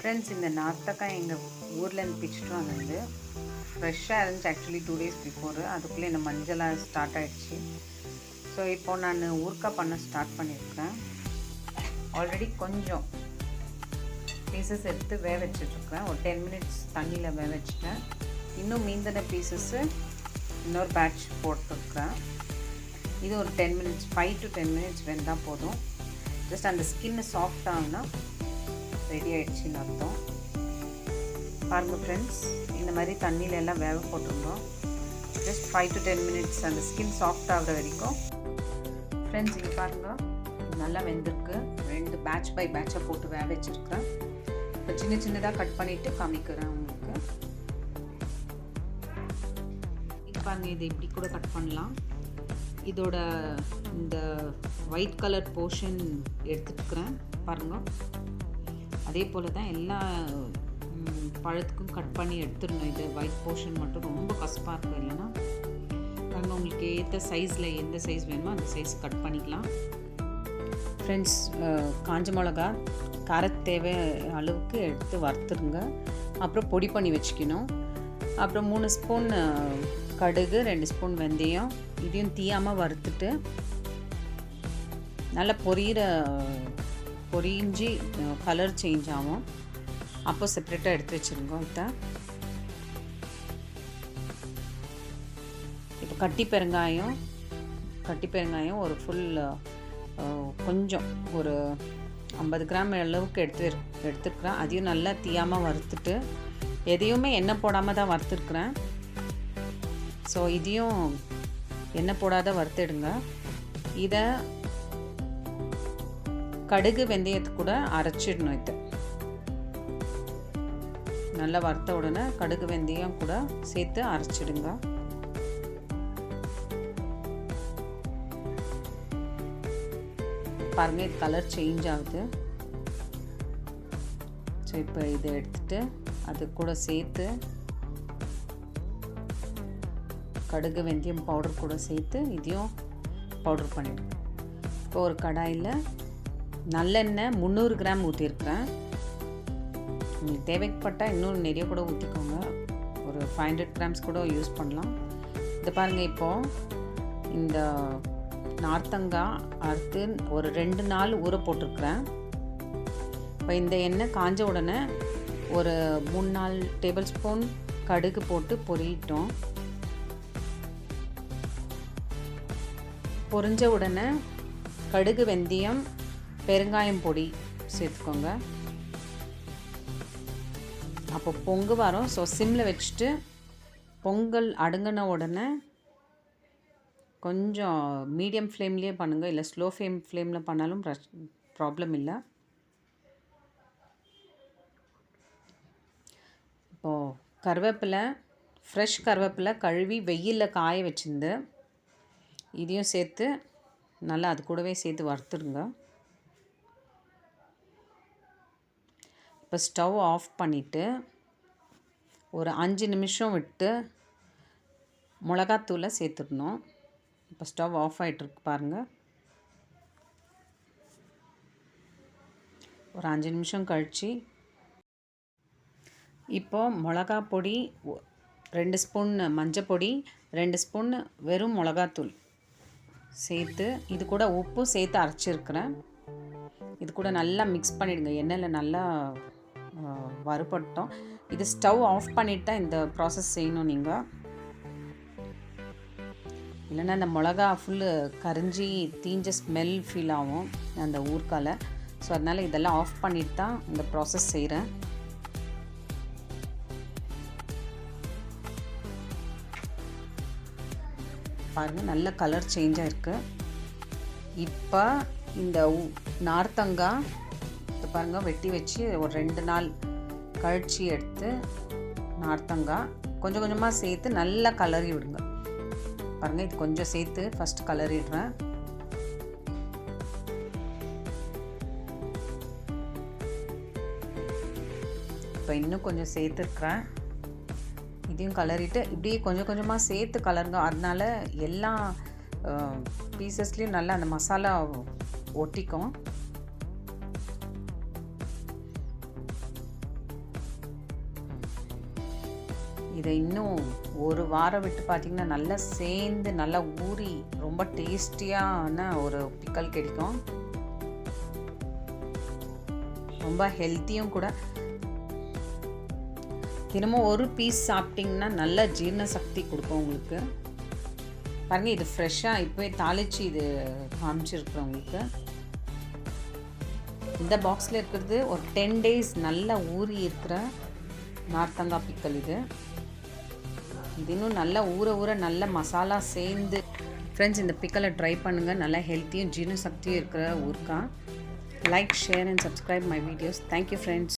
Friends, இந்த நார்த்தக்காய் எங்கள் ஊர்லேருந்து பிச்சுட்டு வந்தது ஃப்ரெஷ்ஷாக இருந்துச்சு. Actually 2 days before. அதுக்குள்ளே இந்த மஞ்சளாக ஸ்டார்ட் ஆகிடுச்சு. ஸோ இப்போது நான் ஊறுகாய் பண்ண ஸ்டார்ட் பண்ணியிருக்கேன். ஆல்ரெடி கொஞ்சம் பீசஸ் எடுத்து வேக வச்சுட்ருக்கேன். ஒரு 10 minutes தண்ணியில் வேக வச்சுட்டேன். இன்னும் மீந்தின பீசஸ்ஸு இன்னொரு பேட்ச் போட்டிருக்கேன். இது ஒரு 10 minutes, 5 to 10 minutes வெந்தால் போதும். ஜஸ்ட் அந்த ஸ்கின்னு சாஃப்ட் ஆகுனா ரெடி ஆகிடுச்சின்னு அர்த்தம். பாருங்கள் ஃப்ரெண்ட்ஸ், இந்த மாதிரி தண்ணியில் எல்லாம் வேக போட்டுருந்தோம். ஜஸ்ட் 5 to 10 minutes அந்த ஸ்கின் சாஃப்ட் ஆகிற வரைக்கும். ஃப்ரெண்ட்ஸ், இங்கே பாருங்கள், நல்லா வெந்திருக்கு. 2 பேட்ச் பை பேட்சாக போட்டு வேக வச்சுருக்கேன். இப்போ சின்ன சின்னதாக கட் பண்ணிவிட்டு காமிக்கிறேன் உங்களுக்கு. இது பாருங்கள், இது இப்படி கூட கட் பண்ணலாம். இதோட இந்த ஒயிட் கலர் போர்ஷன் எடுத்துட்டுக்கிறேன் பாருங்கள். அதே போல் தான் எல்லா பழத்துக்கும் கட் பண்ணி எடுத்துடணும். இது ஒயிட் போர்ஷன் மட்டும் ரொம்ப கசப்பாக இருக்கும். இல்லைன்னா பாருங்கள், உங்களுக்கு ஏற்ற சைஸில் எந்த சைஸ் வேணுமோ அந்த சைஸ் கட் பண்ணிக்கலாம். ஃப்ரெண்ட்ஸ், காஞ்ச மிளகா காரத்து தேவை அளவுக்கு எடுத்து வறுத்துருங்க. அப்புறம் பொடி பண்ணி வச்சுக்கணும். அப்புறம் 3 ஸ்பூன் கடுகு, 2 ஸ்பூன் வெந்தயம், இதையும் தீயாமல் வறுத்துட்டு நல்லா பொரிஞ்சு கலர் சேஞ்ச் ஆகும். அப்போ செப்ரேட்டாக எடுத்து வச்சுருங்க. இப்போ கட்டி பெருங்காயம் ஒரு ஃபுல் கொஞ்சம் ஒரு 50 கிராம் அளவுக்கு எடுத்துருக்குறேன். அதையும் நல்லா தீயாமல் வறுத்துட்டு, எதையுமே எண்ணெய் போடாமல் தான் வறுத்துருக்குறேன். ஸோ இதையும் எண்ணெய் போடாத வறுத்துடுங்க. இதை கடுகு வெந்தயத்து கூட அரைச்சிடணும். இது நல்லா வறுத்த உடனே கடுகு வெந்தயம் கூட சேர்த்து அரைச்சிடுங்க. பாருங்கள், இது கலர் சேஞ்ச் ஆகுது. ஸோ இப்போ இதை எடுத்துட்டு அது கூட சேர்த்து கடுகு வெந்தயம் பவுடர் கூட சேர்த்து இதையும் பவுடர் பண்ணிவிடுங்க. இப்போ ஒரு கடாயில் நல்லெண்ணெய் 300 கிராம் ஊற்றிருக்கிறேன். உங்களுக்கு தேவைப்பட்டால் இன்னும் நிறைய கூட ஊற்றிக்கோங்க. ஒரு 500 கிராம்ஸ் கூட யூஸ் பண்ணலாம். இதை பாருங்கள், இப்போது இந்த நார்த்தங்காய் அறுத்து ஒரு 2 நாள் ஊற போட்டிருக்கிறேன். இப்போ இந்த எண்ணெய் காஞ்ச உடனே ஒரு 3-4 டேபிள் ஸ்பூன் கடுகு போட்டு பொரியிட்டோம். பொரிஞ்ச உடனே கடுகு வெந்தயம் பெருங்காயம் பொடி சேர்த்துக்கோங்க. அப்போ பொங்கு வரும். ஸோ சிம்மில் வச்சுட்டு பொங்கல் அடுங்கின உடனே கொஞ்சம் மீடியம் ஃப்ளேம்லேயே பண்ணுங்கள். இல்லை ஸ்லோ ஃப்ளேமில் பண்ணாலும் ப்ராப்ளம் இல்லை. இப்போது கருவேப்பிலை, ஃப்ரெஷ் கருவேப்பிலை கழுவி வெயிலில் காய வச்சுருந்து இதையும் சேர்த்து நல்லா அது கூடவே சேர்த்து வறுத்துடுங்க. இப்போ ஸ்டவ் ஆஃப் பண்ணிவிட்டு ஒரு 5 நிமிஷம் விட்டு மிளகாத்தூளை சேர்த்துடணும். இப்போ ஸ்டவ் ஆஃப் ஆகிட்டுருக்கு பாருங்கள். ஒரு 5 நிமிஷம் கழித்து இப்போது மிளகா பொடி 2 ஸ்பூன், மஞ்சள் பொடி 2 ஸ்பூன், வெறும் மிளகாத்தூள் சேர்த்து இது கூட உப்பு சேர்த்து அரைச்சிருக்கிறேன். இது கூட நல்லா மிக்ஸ் பண்ணிவிடுங்க. எண்ணெயில் நல்லா வறுபட்டோம். இது ஸ்டவ் ஆஃப் பண்ணிவிட்டு தான் இந்த ப்ராசஸ் செய்யணும் நீங்கள். இல்லைன்னா அந்த மிளகா ஃபுல்லு கரிஞ்சி தீஞ்ச ஸ்மெல் ஃபீல் ஆகும் அந்த ஊறுகாயில். ஸோ அதனால் இதெல்லாம் ஆஃப் பண்ணிவிட்டு தான் இந்த ப்ராசஸ் செய்கிறேன். பாருங்கள், நல்ல கலர் சேஞ்ச் ஆகிருக்கு. இப்போ இந்த நார்த்தங்காய் பாருங்கள் வெட்டி வச்சு ஒரு 2 நாள் கழிச்சு எடுத்து நார்த்தங்காய் கொஞ்சம் கொஞ்சமாக சேர்த்து நல்லா கலரி விடுங்க. பாருங்கள், இது கொஞ்சம் சேர்த்து ஃபஸ்ட்டு கலரிடுறேன். இப்போ இன்னும் கொஞ்சம் சேர்த்துருக்குறேன். இதையும் கலரிட்டு இப்படியே கொஞ்சம் கொஞ்சமாக சேர்த்து கலருங்க. அதனால் எல்லா பீசஸ்லேயும் நல்லா அந்த மசாலா ஒட்டிக்கும். இதை இன்னும் ஒரு வாரம் விட்டு பார்த்திங்கன்னா நல்லா சேர்ந்து நல்லா ஊறி ரொம்ப டேஸ்டியான ஒரு பிக்கல் கிடைக்கும். ரொம்ப ஹெல்த்தியும் கூட. தினமும் ஒரு பீஸ் சாப்பிட்டிங்கன்னா நல்ல ஜீரண சக்தி கொடுக்கும் உங்களுக்கு. பாருங்கள், இது ஃப்ரெஷ்ஷாக இப்போவே தாளித்து இது காமிச்சிருக்குறேன் உங்களுக்கு. இந்த பாக்ஸில் இருக்கிறது ஒரு 10 days நல்லா ஊறி இருக்கிற நார்த்தங்காய் பிக்கல். இது இன்னும் நல்லா ஊற நல்ல மசாலா சேர்ந்து. ஃப்ரெண்ட்ஸ், இந்த பிக்கலை ட்ரை பண்ணுங்கள். நல்லா ஹெல்த்தியும் ஜீரண சக்தியும் இருக்கிற ஊறுகாய். Like, share and subscribe my videos. Thank you friends.